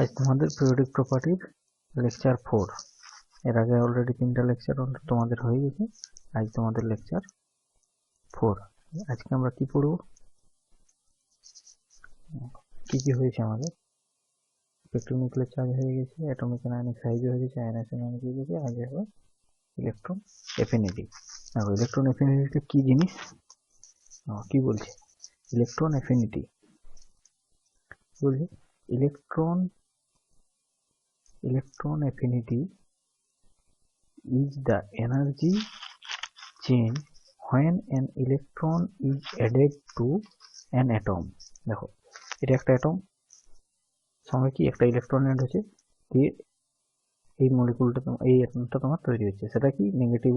আজ তোমাদের পিরিয়ডিক প্রপার্টির লেকচার 4। এর আগে অলরেডি 3টা লেকচার তোমাদের হয়ে গেছে। আজ তোমাদের লেকচার 4। আজকে আমরা কি পড়ব, কি হয়েছে আমাদের? ইফেক্টিভ নিউক্লিয়ার চার্জ হয়ে গেছে, অ্যাটমিক আয়নিক সাইজ হয়ে গেছে, আয়নাইজেশন হয়ে গেছে, আজ হবে ইলেকট্রন এফিনিটি। দেখো ইলেকট্রন এফিনিটি কি জিনিস, কি বলছে ইলেকট্রন এফিনিটি বলছে electron affinity is the energy change when an electron is added to an atom। দেখো এটা একটা অ্যাটম, সঙ্গে কি একটা ইলেকট্রন অ্যাড হচ্ছে, দিয়ে এই মলিকুলটা এই অ্যাটমটা তোমার তৈরি হচ্ছে, সেটা কি নেগেটিভ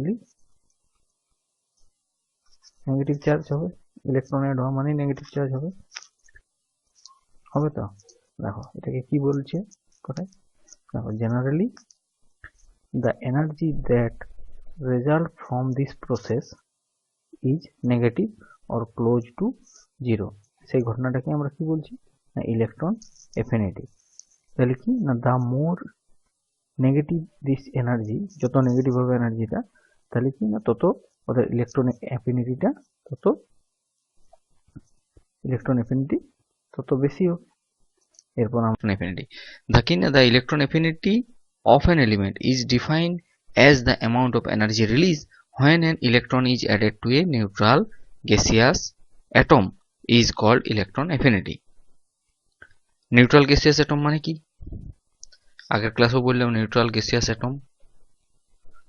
চার্জ হবে। ইলেকট্রন অ্যাড হওয়া মানে নেগেটিভ চার্জ হবে তো। দেখো এটাকে কি বলছে কোথায়, দেখো generally the energy that result from this process is negative or close to zero। সেই ঘটনাটাকে আমরা কি বলছি না ইলেকট্রন এফিনিটি। তাহলে কি না the more negative this energy, যত নেগেটিভ হবে এনার্জিটা, তাহলে কি না তত ওদের ইলেকট্রন এফিনিটিটা তত বেশি হবে। এরপর আমরা affinity. The electron affinity of an element is defined as the amount of energy released when an electron is added to a neutral gaseous atom is called electron affinity. Neutral gaseous atom মানে কি, আগের ক্লাসেও বললাম neutral gaseous atom,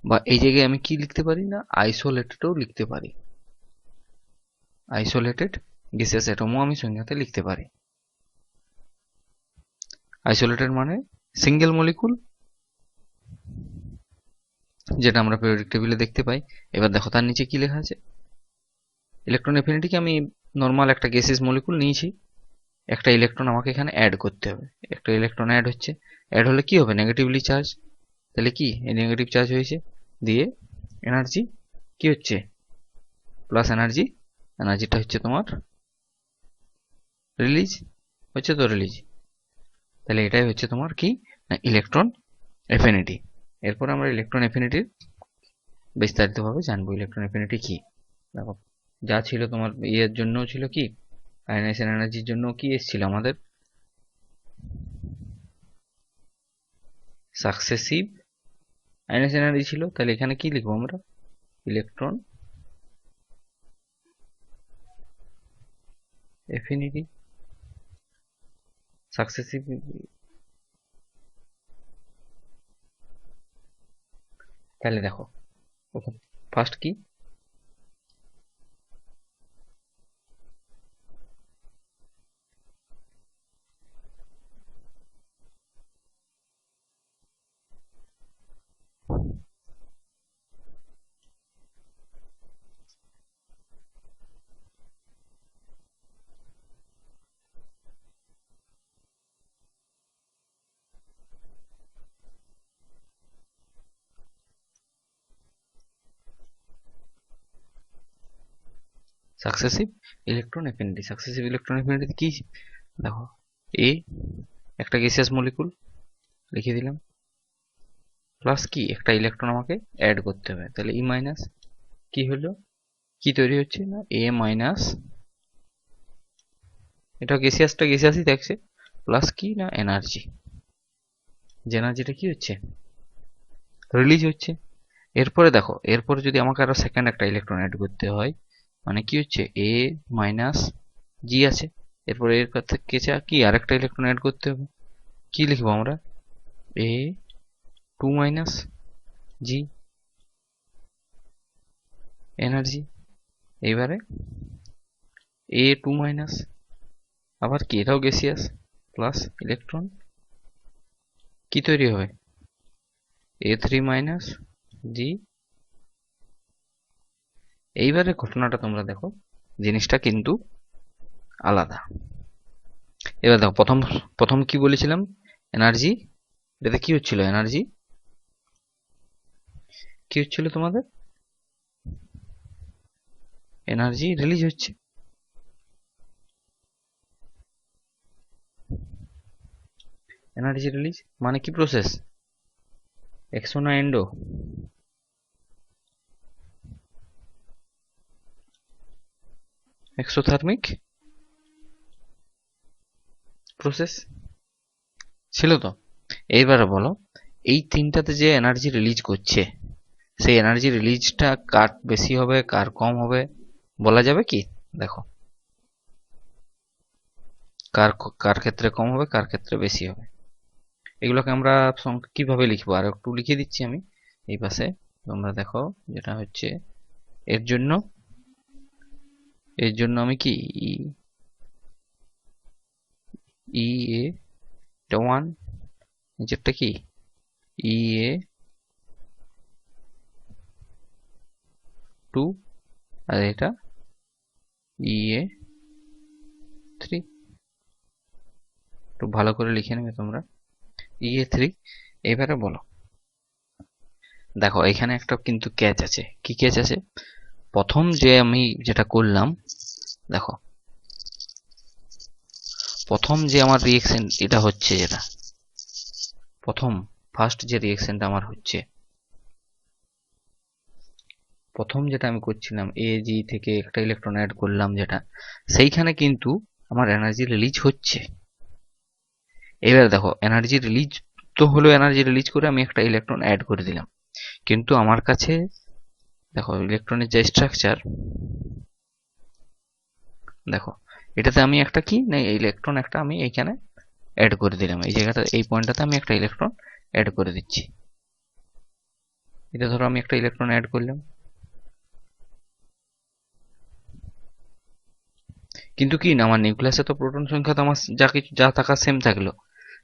বা এই জায়গায় আমি কি লিখতে পারি না আইসোলেটেডও লিখতে পারি, আইসোলেটেড গ্যাসিয়াস অ্যাটমও আমি সংজ্ঞাতে লিখতে পারি। আইসোলেটেড মানে সিঙ্গেল মলিকুল, যেটা আমরা পিরিয়ডিক টেবিলে দেখতে পাই। এবার দেখো তার নিচে কি লেখা আছে, ইলেকট্রন এফিনিটিকে আমি নর্মাল একটা গ্যাসিয়াস মলিকুল নিয়েছি, একটা ইলেকট্রন আমাকে এখানে অ্যাড করতে হবে, একটা ইলেকট্রন অ্যাড হচ্ছে, অ্যাড হলে কি হবে নেগেটিভলি চার্জ, তাহলে কি নেগেটিভ চার্জ হয়েছে, দিয়ে এনার্জি কি হচ্ছে প্লাস এনার্জি, এনার্জিটা হচ্ছে তোমার রিলিজ হচ্ছে, তো রিলিজ, তাহলে এটাই হচ্ছে তোমার কি ইলেকট্রন এফিনিটি। এরপর আমরা ইলেকট্রন এফিনিটির বিস্তারিতভাবে জানবো ইলেকট্রন এফিনিটি কি। দেখো যা ছিল তোমার ইয়ের জন্য ছিল কি আয়নাইজেশন এনার্জির জন্য কি এসেছিল আমাদের সাকসেসিভ আয়নাইজেশন এনার্জি ছিল, তাহলে এখানে কি লিখবো আমরা ইলেকট্রন এফিনিটি সাকসেসিভ। তাহলে দেখো ফার্স্ট কি successive electron affinity. Successive electron affinity কি দেখো, এ একটা গ্যাসিয়াস মলিকুল লিখে দিলাম, প্লাস কি একটা ইলেকট্রন আমাকে অ্যাড করতে হবে, তাহলে ই মাইনাস কি হলো, কি তৈরি হচ্ছে না এ মাইনাস, এটা গ্যাসিয়াসটা গ্যাসিয়াসই থাকছে, প্লাস কি না এনার্জি, যে এনার্জিটা কি হচ্ছে রিলিজ হচ্ছে। এরপরে দেখো এরপরে যদি আমাকে আরো সেকেন্ড একটা ইলেকট্রন অ্যাড করতে হয়, মানে কি হচ্ছে এ মাইনাস জি আছে, এরপরে এর থেকে কি আরেকটা ইলেকট্রন অ্যাড করতে হবে, কি লিখবো আমরা এ টু মাইনাস জি এনার্জি। এইবারে এ টু মাইনাস আবার কি এটাও গ্যাসিয়াস প্লাস ইলেকট্রন কি তৈরি হবে এ থ্রি মাইনাস জি। এইবারে ঘটনাটা তোমরা দেখো জিনিসটা কিন্তু আলাদা। এবার দেখো প্রথম কি বলেছিলাম এনার্জি, এটাতে কি হচ্ছিল এনার্জি কি হচ্ছিল তোমাদের এনার্জি রিলিজ হচ্ছে, এনার্জি রিলিজ মানে কি প্রসেস? এক্সো না এন্ডো? এক্সোথার্মিক প্রসেস ছিল তো। এইবারে বলো, এই তিনটাতে যে এনার্জি রিলিজ করছে, সেই এনার্জি রিলিজটা কার বেশি হবে কার কম হবে বলা যাবে কি? দেখো, কার কার ক্ষেত্রে কম হবে কার ক্ষেত্রে বেশি হবে, এগুলোকে আমরা কিভাবে লিখবো আর একটু লিখে দিচ্ছি আমি এই পাশে। তোমরা দেখো, যেটা হচ্ছে এর জন্য আমি কি ই এ 1, নিচেরটা কি ই এ 2, আর এটা ই এ 3। একটু ভালো করে লিখে নেবে তোমরা, ই এ 3। এবারে বলো, দেখো এখানে একটা কিন্তু ক্যাচ আছে। কি ক্যাচ আছে? প্রথম যে আমি যেটা করলাম, দেখো প্রথম যে আমার রিয়েকশন এটা হচ্ছে, যেটা ফার্স্ট যে রিয়েকশনটা আমার হচ্ছে, প্রথম যেটা আমি করছিলাম এ জি থেকে একটা ইলেকট্রন অ্যাড করলাম, যেটা সেইখানে কিন্তু আমার এনার্জি রিলিজ হচ্ছে। এবার দেখো, এনার্জি রিলিজ তো হলো, এনার্জি রিলিজ করে আমি একটা ইলেকট্রন অ্যাড করে দিলাম, কিন্তু আমার কাছে দেখো ইলেকট্রনের যে স্ট্রাকচার, দেখো এটাতে আমি একটা কি না ইলেকট্রন একটা আমি এইখানে অ্যাড করে দিলাম, এই জায়গাটা এই পয়েন্টটাতে আমি একটা ইলেকট্রন অ্যাড করে দিচ্ছি। এটা ধরো আমি একটা ইলেকট্রন অ্যাড করলাম, কিন্তু কি না আমার নিউক্লিয়াসে তো প্রোটন সংখ্যা তো আমার যা কিছু যা থাকা সেম থাকলো,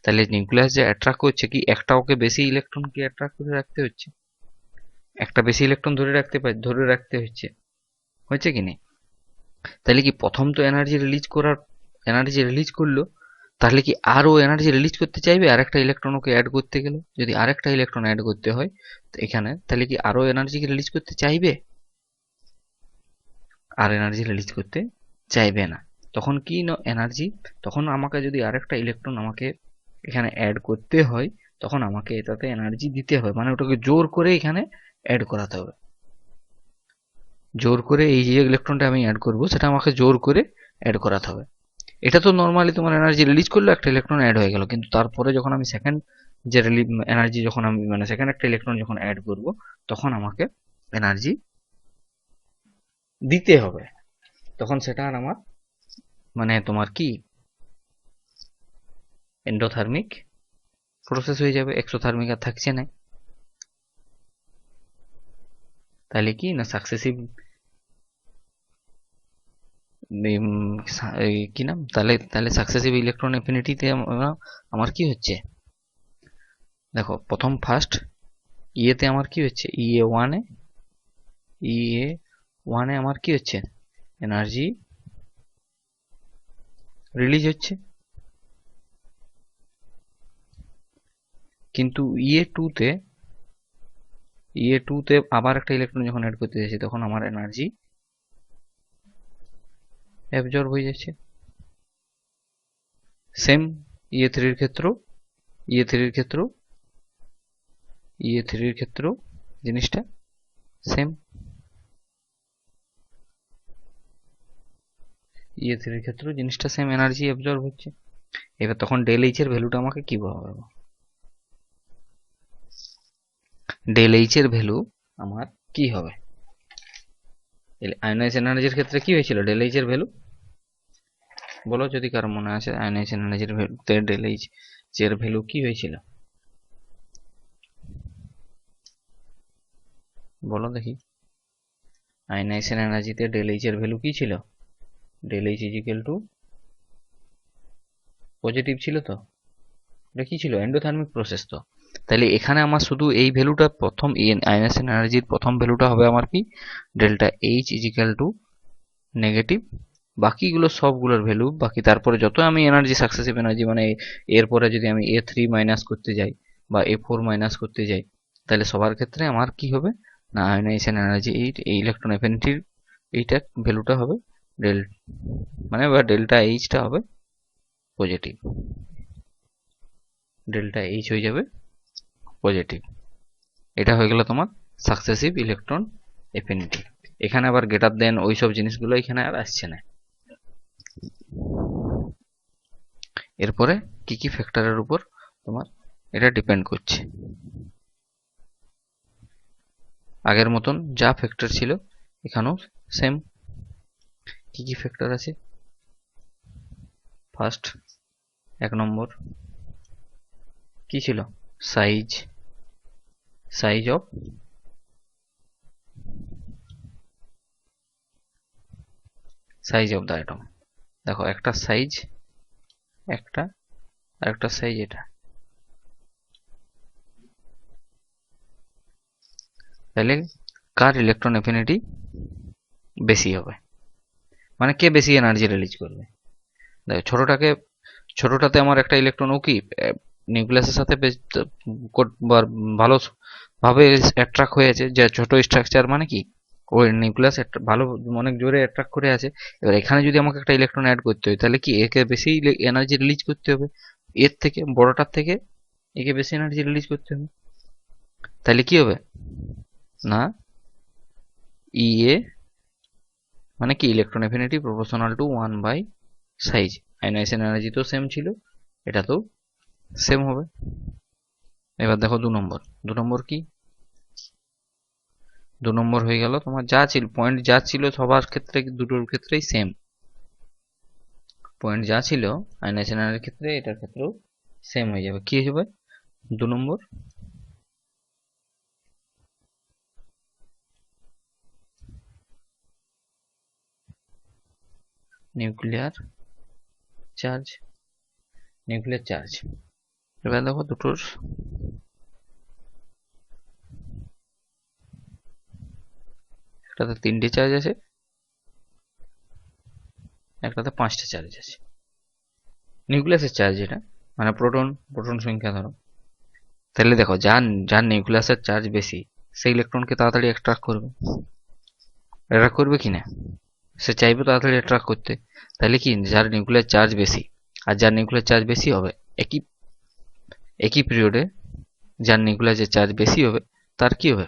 তাহলে নিউক্লিয়াস যে অ্যাট্রাক্ট করছে কি একটা ওকে বেশি ইলেকট্রন কি অ্যাট্রাক্ট করে রাখতে হচ্ছে, একটা বেশি ইলেকট্রন ধরে রাখতে হচ্ছে কি না? তাহলে কি প্রথম তো এনার্জি রিলিজ করলো, তাহলে কি আরো এনার্জি রিলিজ করতে চাইবে আরেকটা ইলেকট্রন ওকে অ্যাড করতে গেলে? যদি আরেকটা ইলেকট্রন অ্যাড করতে হয় এখানে, তাহলে কি আরো এনার্জি রিলিজ করতে চাইবে? আর এনার্জি রিলিজ করতে চাইবে না। তখন কি না এনার্জি, তখন আমাকে যদি আরেকটা ইলেকট্রন আমাকে এখানে অ্যাড করতে হয়, তখন আমাকে এটাতে এনার্জি দিতে হয়, মানে ওটাকে জোর করে এখানে অ্যাড করাতে হবে। জোর করে এই যে ইলেকট্রনটা আমি অ্যাড করব সেটা আমাকে জোর করে অ্যাড করাতে হবে। এটা তো নর্মালি তোমার এনার্জি রিলিজ করলো, একটা ইলেকট্রন অ্যাড হয়ে গেল, কিন্তু তারপরে যখন আমি সেকেন্ড যে এনার্জি যখন আমি মানে সেকেন্ড একটা ইলেকট্রন যখন অ্যাড করব, তখন আমাকে এনার্জি দিতে হবে। তখন সেটা আর আমার মানে তোমার কি এন্ডোথার্মিক প্রসেস হয়ে যাবে, এক্সোথার্মিক আর থাকছে না। তাহলে কি না সাকসেসিভ কি নাম, তাহলে তাহলে সাকসেসিভ ইলেকট্রন এফিনিটিতে আমার কি হচ্ছে? দেখো প্রথম ফার্স্ট ইয়েতে আমার কি হচ্ছে, ইএ ওয়ানে আমার কি হচ্ছে, এনার্জি রিলিজ হচ্ছে। কিন্তু ইএ টুতে আবার একটা ইলেকট্রন যখন অ্যাড করতে যাচ্ছি, তখন আমার এনার্জি অ্যাবজর্ব হয়ে যাচ্ছে। সেম ইএ থ্রির ক্ষেত্রেও জিনিসটা সেম। ইএ থ্রির ক্ষেত্রেও জিনিসটা সেম, এনার্জি অ্যাবজর্ব হচ্ছে। এবার তখন ডেল এইচ এর ভ্যালুটা আমাকে কি হবে? ডেল এইচ এর ভ্যালু আমার কি হবে? আয়নাইজেশন এনার্জির ক্ষেত্রে কি হয়েছিল ডেল এইচ এর ভ্যালু? বলো যদি কারো মনে আছে, আয়নাইজেশন এনার্জির ভ্যালুতে ডেল এইচ এর ভ্যালু কি হয়েছিল? বলো দেখি, আয়নাইজেশন এনার্জিতে ডেল এইচ এর ভ্যালু কি ছিল? Del H is equal to positive ছিল তো, এটা কি ছিল এন্ডোথার্মিক প্রসেস তো। তাহলে এখানে আমার শুধু এই ভ্যালুটা প্রথম আয়নাইজেশন এনার্জির প্রথম ভ্যালুটা হবে আমার কি, delta H is equal two negative, বাকিগুলো সবগুলোর ভ্যালু বাকি, তারপরে যত আমি এনার্জি সাকসেসিভ এনার্জি মানে এরপরে যদি আমি A3 মাইনাস করতে যাই বা A4 মাইনাস করতে যাই, তাহলে সবার ক্ষেত্রে আমার কি হবে না আয়নাইজেশন এনার্জি এই ইলেকট্রন অ্যাফিনিটির এইটা ভ্যালুটা হবে ডেল মানে বা ডেল্টা এইচটা হবে পজিটিভ। ডেল্টা এইচ হয়ে যাবে পজিটিভ। এটা হয়ে গেল তোমার সাকসেসিভ ইলেকট্রন এফিনিটি। এখানে আবার গ্রেটার দেন ওইসব জিনিসগুলো এখানে আর আসছে না। এরপরে কি কি ফ্যাক্টরের উপর তোমার এটা ডিপেন্ড করছে, আগের মতন যা ফ্যাক্টর ছিল এখানেও সেম। কি কি ফ্যাক্টর আছে? ফার্স্ট 1 নম্বর কি ছিল? Size of the atom. দেখো একটা সাইজ একটা, আর একটা সাইজ এটা। তাহলে কার ইলেকট্রন এফিনিটি বেশি হবে, মানে কে বেশি এনার্জি রিলিজ করবে। দেখো ছোটটাতে আমার একটা ইলেকট্রন ও কি নিউক্লিয়াসের সাথে ভালো ভাবে অ্যাট্রাক্ট হয়ে আছে, যে ছোট স্ট্রাকচার মানে কি ওই নিউক্লিয়াস ভালো অনেক জোরে অ্যাট্রাক্ট করে আছে। এবার এখানে যদি আমাকে একটা ইলেকট্রন অ্যাড করতে হয় তাহলে কি একে বেশি এনার্জি রিলিজ করতে হবে, এর থেকে বড়টার থেকে একে বেশি এনার্জি রিলিজ করতে হবে। তাহলে কি হবে না, ইএ মানে কি electron affinity proportional to 1 by size. Ionization energy তো সেম ছিল, এটা তো সেম হবে। এবার দেখো 2 নম্বর কি? 2 নম্বর হয়ে গেল তোমার যা ছিল পয়েন্ট, যা ছিল সবার ক্ষেত্রে দুটোর ক্ষেত্রেই সেম পয়েন্ট, যা ছিল আয়নাইজেশন এনার্জির ক্ষেত্রে এটার ক্ষেত্রেও সেম হয়ে যাবে। কি হবে 2 নম্বর? Nuclear charge. এবার দেখো দুটোর একটাতে 3টে চার্জ আছে, একটাতে 5টে চার্জ আছে। নিউক্লিয়াসের চার্জ এটা, মানে প্রোটন সংখ্যা ধরো। তাহলে দেখো যার নিউক্লিয়াসের চার্জ বেশি সেই ইলেকট্রনকে তাড়াতাড়ি অ্যাট্রাক্ট করবে কিনা, সে চাইবে তাড়াতাড়ি অ্যাট্রাক্ট করতে। তাহলে কি যার নিউক্লিয়ার চার্জ বেশি, আর যার নিউক্লিয়ার চার্জ বেশি হবে একই পিরিয়ডে যার নিউক্লিয়াসের চার্জ বেশি হবে তার কি হবে,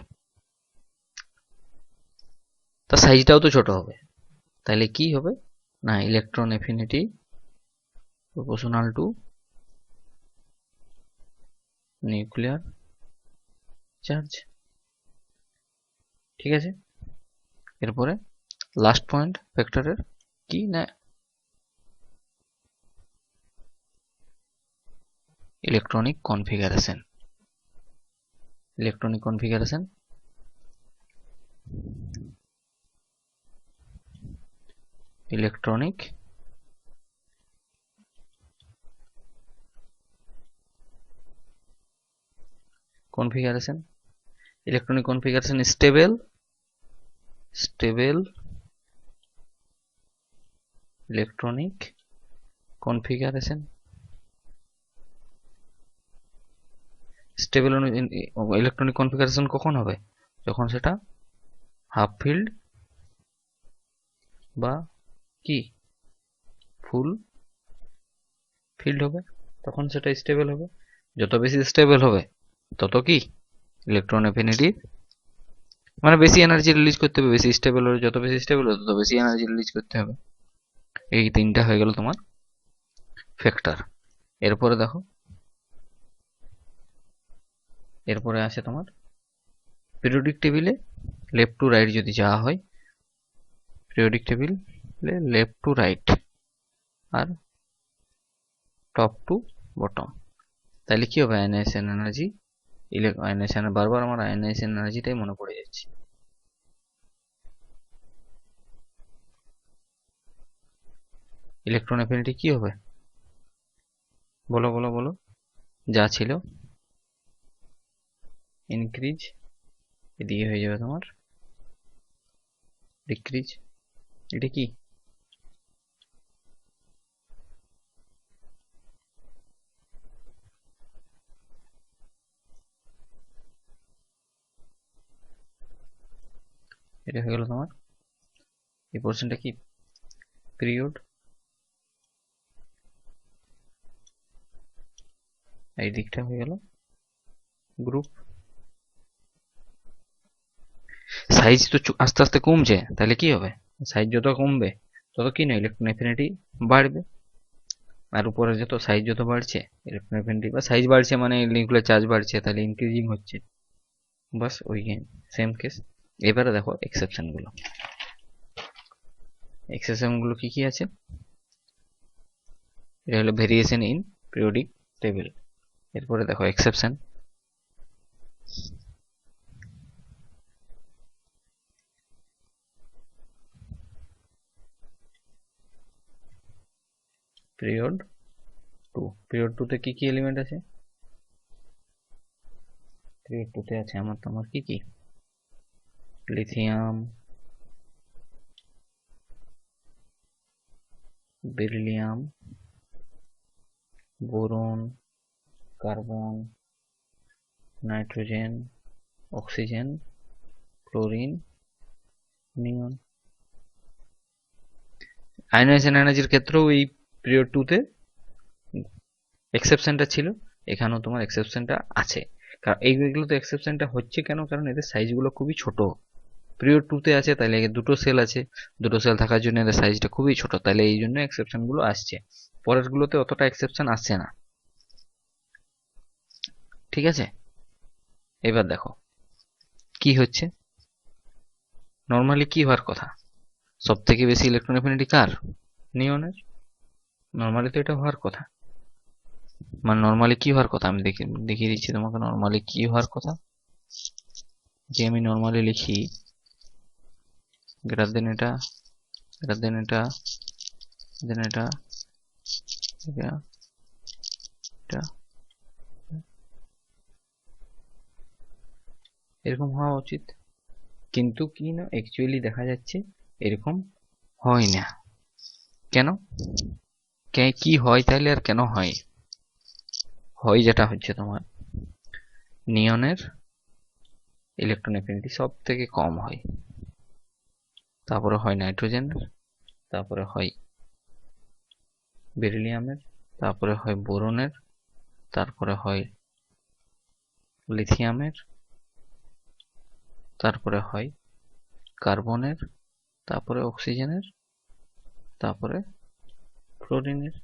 তার সাইজটাও তো ছোট হবে। তাহলে কি হবে না, electron affinity proportional two nuclear charge. ঠিক আছে, এরপরে লাস্ট পয়েন্ট ফ্যাক্টরের কি না, electronic configuration. Electronic configuration stable electronic configuration। Stable electronic configuration কখন হবে, যখন সেটা হাফ ফিল্ড বা কি ফুল ফিল্ড হবে, তখন সেটা স্টেবল হবে। যত বেশি স্টেবল হবে তত কি ইলেকট্রন এফিনিটি মানে বেশি এনার্জি রিলিজ করতে হবে। বেশি স্টেবল হবে, যত বেশি স্টেবল হবে তত বেশি এনার্জি রিলিজ করতে হবে। এই তিনটা হয়ে গেল তোমার ফ্যাক্টর। এরপরে দেখো, এরপরে আসে তোমার পিরিয়ডিক টেবিলে লেফট টু রাইট যদি যাওয়া হয়, পিরিয়ডিক টেবিলে লেফট টু রাইট আর টপ টু বটম, তাহলে কি হবে আয়নাইজেশন এনার্জি, আয়নাইজেশন বারবার আমার আয়নাইজেশন এনার্জিটাই মনে পড়ে যাচ্ছে। ইলেকট্রন এফিনিটি কি হবে বলো, যা ছিল ইনক্রিজ, এদিকে হয়ে যাবে তোমার ডিক্রিজ। এটা কি এটা হয়ে গেল তোমার এই পোর্শনটা কি পিরিয়ড এই দিকটা হয়ে গেল গ্রুপ। সাইজ তো আস্তে আস্তে কমছে, তাহলে কি হবে? সাইজ যত কমবে তত কি না ইলেকট্রন এফিনিটি বাড়বে। আর উপরে যত সাইজ যত বাড়ছে ইলেকট্রন এফিনিটি বা সাইজ বাড়ছে মানে নিউক্লিয়ার চার্জ বাড়ছে, তাহলে ইনক্রিজিং হচ্ছে। বাস ওই সেম কেস। এবারে দেখো এক্সেপশন গুলো। এক্সেপশন গুলো কি কি আছে? এটা হলো ভেরিয়েশন ইন পিরিয়ডিক টেবিল। এরপরে দেখো এক্সেপশন। পিরিয়ড 2। পিরিয়ড 2 তে কি কি এলিমেন্ট আছে? পিরিয়ড 2 তে আছে তোমার কি কি? Lithium, beryllium, boron, carbon, nitrogen, oxygen, chlorine, neon. Ionisation এনার্জির ক্ষেত্রেও এই পিরিয়ড 2 তে এক্সেপশনটা ছিল, এখানেও তোমার এক্সেপশনটা আছে। কারণ এইগুলো তো এক্সেপশনটা হচ্ছে কেন? কারণ এদের সাইজগুলো খুবই ছোট। পিরিয়ড 2 তে আছে, তাহলে দুটো সেল আছে, দুটো সেল থাকার জন্য এদের সাইজটা খুবই ছোট, তাহলে এই জন্য এক্সেপশন গুলো আসছে। পরের গুলোতে অতটা এক্সেপশন আসছে না। ঠিক আছে, এবার দেখো কি হচ্ছে। নর্মালি কি হওয়ার কথা? সব থেকে বেশি ইলেকট্রন এফিনিটি কার? নিয়নের। নর্মালি তো এটা হওয়ার কথা। মানে নর্মালি কি হওয়ার কথা? আমি দেখিয়ে দিচ্ছি তোমাকে নর্মালি কি হওয়ার কথা। যে আমি নর্মালি লিখি গ্রেটার দেন এটা, গ্রেটার দেন এটা, দেন এটা, এটা এরকম হওয়া উচিত, কিন্তু কি না অ্যাকচুয়ালি দেখা যাচ্ছে এরকম হয় না। কেন? কি হয় তাহলে? আর কেন হয়? হয় যেটা হচ্ছে তোমার নিয়নের ইলেকট্রন এফিনিটি সব থেকে কম হয়, তারপরে হয় নাইট্রোজেনের, তারপরে হয় বেরিলিয়ামের, তারপরে হয় বোরনের, তারপরে হয় লিথিয়ামের, তারপরে হয় কার্বনের, তারপরে অক্সিজেনের, তারপরে ফ্লোরিনের।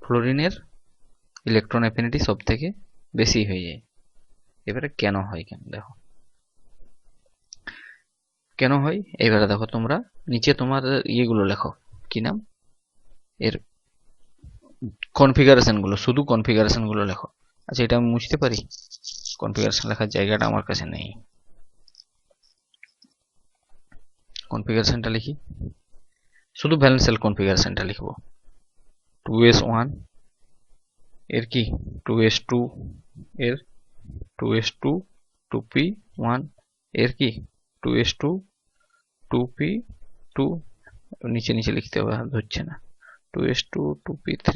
ফ্লোরিনের ইলেকট্রন এফিনিটি সব থেকে বেশি হয়ে যায়। এবারে কেন হয়? কেন দেখো কেন হয়। এবারে দেখো তোমরা নিচে তোমার ইয়েগুলো লেখো, কি নাম এর কনফিগারেশন গুলো, শুধু কনফিগারেশন গুলো লেখো। আচ্ছা, এটা আমি মুছতে পারি? কনফিগারেশন লেখার জায়গাটা আমার কাছে নেই। কনফিগারেশনটা লিখি, শুধু ভ্যালেন্সিয়াল কনফিগারেশনটা লিখবো। 2s1 এর কি 2s2 এর 2s2 2p1 এর কি 2s2 2p2, নিচে নিচে লিখতে হবে, ধরছে না। 2s2 2p3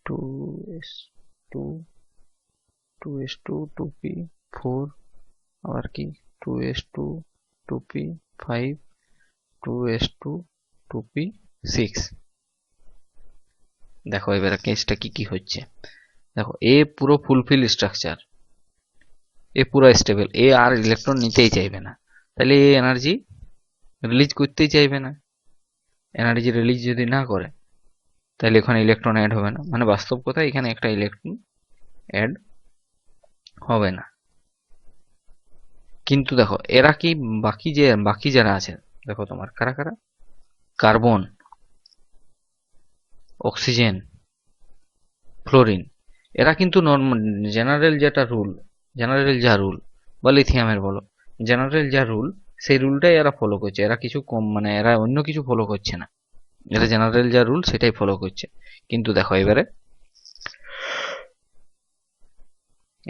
2s2 2s2 2p4, আবার কি 2s2 2p5 2s2 2p6। দেখো এবারে কেসটা কি কি হচ্ছে। দেখো এ পুরো ফুলফিল স্ট্রাকচার, এ পুরো স্টেবল, এ আর ইলেকট্রন নিতেই চাইবে না, তাহলে এ এনার্জি রিলিজ করতেই চাইবে না। এনার্জি রিলিজ যদি না করে তাহলে এখানে ইলেকট্রন অ্যাড হবে না, মানে বাস্তব কথা এখানে একটা ইলেকট্রন অ্যাড হবে না। কিন্তু দেখো এরা কি বাকি যারা আছে, দেখো তোমার কারা কারা, কার্বন, অক্সিজেন, ফ্লোরিন, এরা কিন্তু নর্মাল জেনারেল যেটা রুল, জেনারেল যা রুল বা লিথিয়ামের বলো, জেনারেল যা রুল সেই রুলটাই এরা ফলো করছে। এরা কিছু কম মানে এরা অন্য কিছু ফলো করছে না, এরা জেনারেল যা রুল সেটাই ফলো করছে। কিন্তু দেখো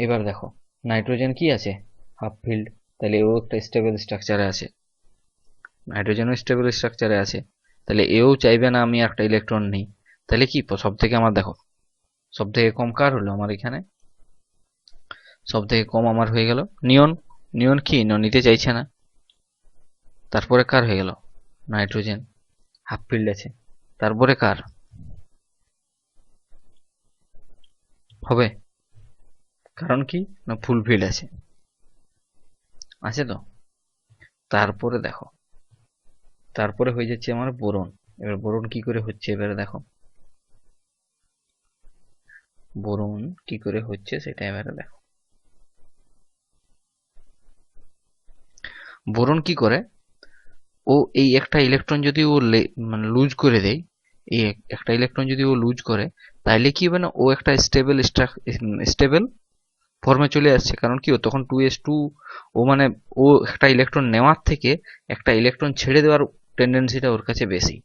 এবার দেখো নাইট্রোজেন কি আছে? হাফ ফিল্ড, তাহলে এও একটা স্টেবল স্ট্রাকচারে আছে, নাইট্রোজেনও স্টেবল স্ট্রাকচারে আছে, তাহলে এও চাইবে না আমি একটা ইলেকট্রন নেই। তাহলে কি সব থেকে আমার দেখো সব থেকে কম কার হলো আমার এখানে? সব থেকে কম আমার হয়ে গেল নিয়ন। নিয়ন কি নিতে চাইছে না। তারপরে কার হয়ে গেল? নাইট্রোজেন, হাফ ফিল্ড আছে। তারপরে কার? হবে, কারণ কি না ফুলফিল আছে, আছে তো। তারপরে দেখো, তারপরে হয়ে যাচ্ছে আমার বোরন। এবার বোরন কি করে হচ্ছে এবারে দেখো, বোরন কি করে হচ্ছে সেটা এবারে দেখো। বোরন কি করে, ও এই একটা ইলেকট্রন যদি ও মানে লুজ করে দেয়, এই একটা ইলেকট্রন যদি ও লুজ করে, তাহলে কি হবে না, ও একটা স্টেবল ফর্মে চলে আসছে। কারণ কি, ও তখন 2s2, ও মানে ও একটা ইলেকট্রন নেওয়ার থেকে একটা ইলেকট্রন ছেড়ে দেওয়ার টেন্ডেন্সিটা ওর কাছে বেশি।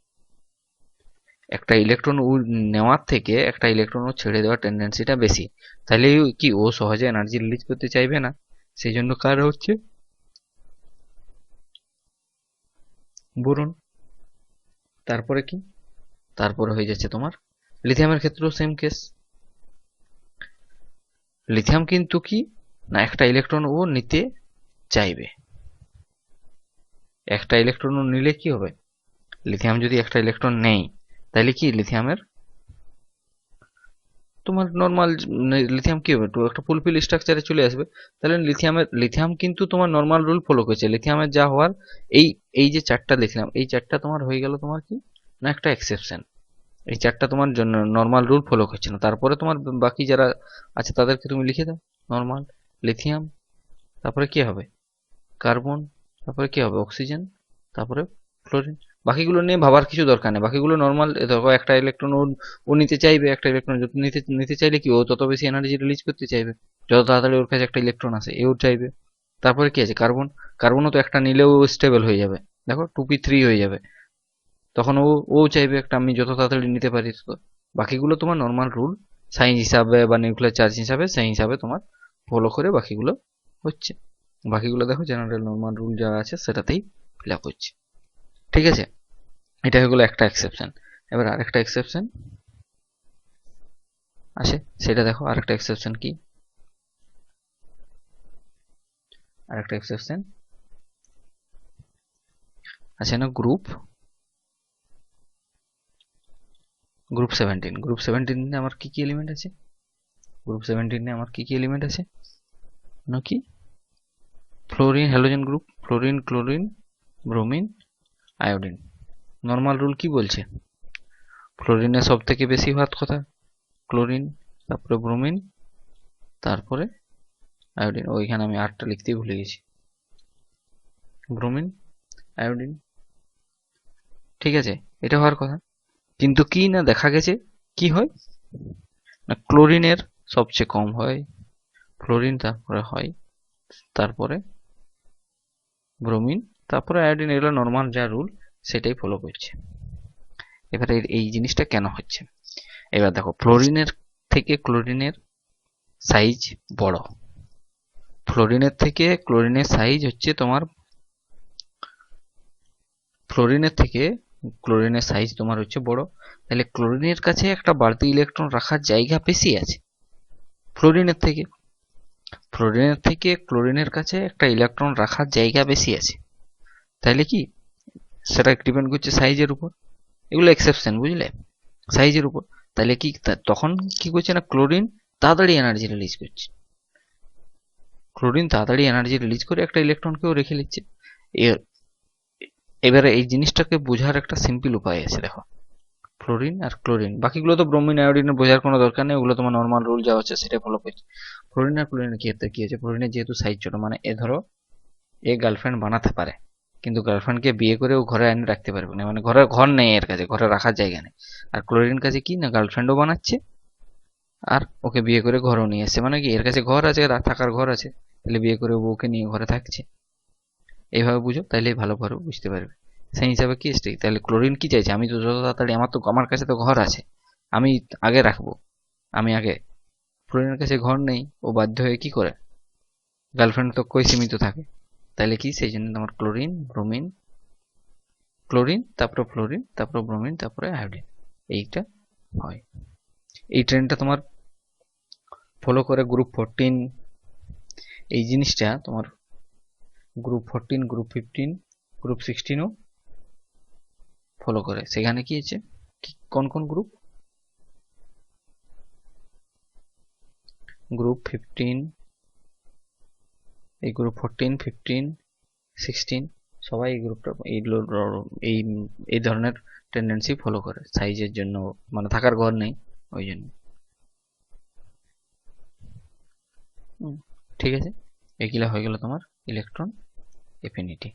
একটা ইলেকট্রন ও নেওয়ার থেকে একটা ইলেকট্রন ও ছেড়ে দেওয়ার টেন্ডেন্সিটা বেশি। তাহলে কি ও সহজে এনার্জি রিলিজ করতে চাইবে না, সেই জন্য কার হচ্ছে বোরন। তারপরে কি, তারপরে হয়ে যাচ্ছে তোমার লিথিয়ামের ক্ষেত্রেও সেম কেস। লিথিয়াম কিন্তু কি না একটা ইলেকট্রন ও নিতে চাইবে, একটা ইলেকট্রন ও নিলে কি হবে, লিথিয়াম যদি একটা ইলেকট্রন নেই, তাহলে কি লিথিয়ামের তোমার নর্মাল লিথিয়াম কি হবে, তো একটা ফুলফিল স্ট্রাকচারে চলে আসবে। তাহলে লিথিয়াম কিন্তু তোমার নর্মাল রুল ফলো করছে। লিথিয়ামের যা হওয়ার, এই এই যে চারটা লিখলাম, এই চারটা তোমার হয়ে গেল তোমার কি না একটা এক্সেপশন। এই চারটা তোমার জন্য নর্মাল রুল ফলো করছে না। তারপরে তোমার বাকি যারা আছে তাদেরকে তুমি লিখে দাও নর্মাল। লিথিয়াম, তারপরে কি হবে কার্বন, তারপরে কি হবে অক্সিজেন, তারপরে ফ্লোরিন। বাকিগুলো নিয়ে ভাবার কিছু দরকার নেই, বাকিগুলো নর্মাল। দেখো একটা ইলেকট্রন ও নিতে চাইবে, একটা ইলেকট্রন যত নিতে নিতে চাইলে কি ও তত বেশি এনার্জি রিলিজ করতে চাইবে, যত তাড়াতাড়ি ওর কাছে একটা ইলেকট্রন আসে এও চাইবে। তারপরে কি আছে কার্বন, কার্বনও তো একটা নিলেও স্টেবল হয়ে যাবে, দেখো 2p3 হয়ে যাবে, তখন ও চাইবে একটা আমি যত তাড়াতাড়ি নিতে পারি তত। বাকিগুলো তোমার নর্মাল রুল সাইন হিসাবে বা নিউক্লিয়ার চার্জ হিসাবে সেই হিসাবে তোমার ফলো করে বাকিগুলো হচ্ছে। বাকিগুলো দেখো জেনারেল নর্মাল রুল যা আছে সেটাতেই ফিল আপ হচ্ছে। ঠিক আছে, এটা হয়ে গেলো একটা এক্সেপশন। এবার আরেকটা এক্সেপশন আসে, সেটা দেখো আরেকটা এক্সেপশন কি, আরেকটা এক্সেপশন আছে না গ্রুপ 17। গ্রুপ 17 আমার কি কি এলিমেন্ট আছে, গ্রুপ 17 আমার কি কি এলিমেন্ট আছে নাকি fluorine halogen group, fluorine chlorine bromine iodine. Normal rule কি বলছে, ফ্লোরিনের সব থেকে বেশি হওয়ার কথা, ক্লোরিন, তারপরে ব্রোমিন, তারপরে আয়োডিন। ওইখানে আমি 8টা লিখতেই ভুলে গেছি, ব্রোমিন আয়োডিন। ঠিক আছে, এটা হওয়ার কথা। কিন্তু কি না দেখা গেছে কি হয় না ক্লোরিনের সবচেয়ে কম হয়, ফ্লোরিন তারপরে হয়, তারপরে ব্রোমিন, তারপরে আয়োডিন। এগুলো নর্মাল যা রুল সেটাই ফলো করছে। এবারে এই জিনিসটা কেন হচ্ছে, এবার দেখো ফ্লোরিনের থেকে ক্লোরিনের সাইজ বড়, ফ্লোরিনের থেকে ক্লোরিনের সাইজ হচ্ছে তোমার, ফ্লোরিনের থেকে ক্লোরিনের সাইজ তোমার হচ্ছে বড়। তাহলে ক্লোরিনের কাছে একটা বাড়তি ইলেকট্রন রাখার জায়গা বেশি আছে ফ্লোরিনের থেকে, ফ্লোরিনের থেকে ক্লোরিনের কাছে একটা ইলেকট্রন রাখার জায়গা বেশি আছে। তাহলে কি সেটা ডিপেন্ড করছে সাইজের উপর, এগুলো এক্সেপশন বুঝলে, সাইজের উপর। তাহলে কি তখন কি করছে না ক্লোরিন তাড়াতাড়ি এনার্জি রিলিজ করছে, ক্লোরিন তাড়াতাড়ি এনার্জি রিলিজ করে একটা ইলেকট্রনকেও রেখে নিচ্ছে। এবারে এই জিনিসটাকে বোঝার একটা সিম্পল উপায় আছে দেখো, ফ্লোরিন আর ক্লোরিন, বাকিগুলো তো ব্রোমিন আয়োডিনের বোঝার কোনো দরকার নেই, ওগুলো তোমার নর্মাল রুল যা হচ্ছে সেটা ফলো করছে। ফ্লোরিন আর ক্লোরিনের ক্ষেত্রে কি আছে, ফ্লোরিনের যেহেতু সাইজ ছোট, মানে এ ধরো এ গার্লফ্রেন্ড বানাতে পারে, কিন্তু গার্লফ্রেন্ডকে বিয়ে করে ও ঘরে এনে রাখতে পারবে না, মানে ঘর নেই এর কাছে, ঘরে রাখার জায়গা নেই। আর ক্লোরিন কাছে কি না গার্লফ্রেন্ডও বানাচ্ছে আর ওকে বিয়ে করে ঘরও নিয়ে এসছে, মানে কি এর কাছে ঘর আছে, থাকার ঘর আছে, তাহলে বিয়ে করে বউকে নিয়ে ঘরে থাকছে। এইভাবে বুঝো তাইলেই ভালোভাবে বুঝতে পারবে। সেই হিসাবে কি স্ট্রিক, তাহলে ক্লোরিন কি চাইছে, আমি তো যত তাড়াতাড়ি আমার কাছে তো ঘর আছে, আমি আগে রাখবো, আমি আগে। ক্লোরিনের কাছে ঘর নেই, ও বাধ্য হয়ে কি করে গার্লফ্রেন্ড তো কই সীমিত থাকে, তাহলে কি সেই জন্য তোমার ক্লোরিন ব্রোমিন, ক্লোরিন তারপরে ফ্লোরিন তারপরে ব্রোমিন তারপরে আয়োডিন, এইটা হয়। এই ট্রেনটা তোমার ফলো করে গ্রুপ 14, এই জিনিসটা তোমার গ্রুপ 14 গ্রুপ 15 গ্রুপ 16ও ফলো করে। সেখানে কি আছে, কোন কোন গ্রুপ, গ্রুপ 15, এই গ্রুপ 14, 15, 16 সবাই এই গ্রুপটা এই ধরনের টেন্ডেন্সি ফলো করে সাইজের জন্য, মানে থাকার ঘর নেই ওই জন্য। ঠিক আছে, এগুলা হয়ে গেল তোমার ইলেকট্রন এফিনিটি।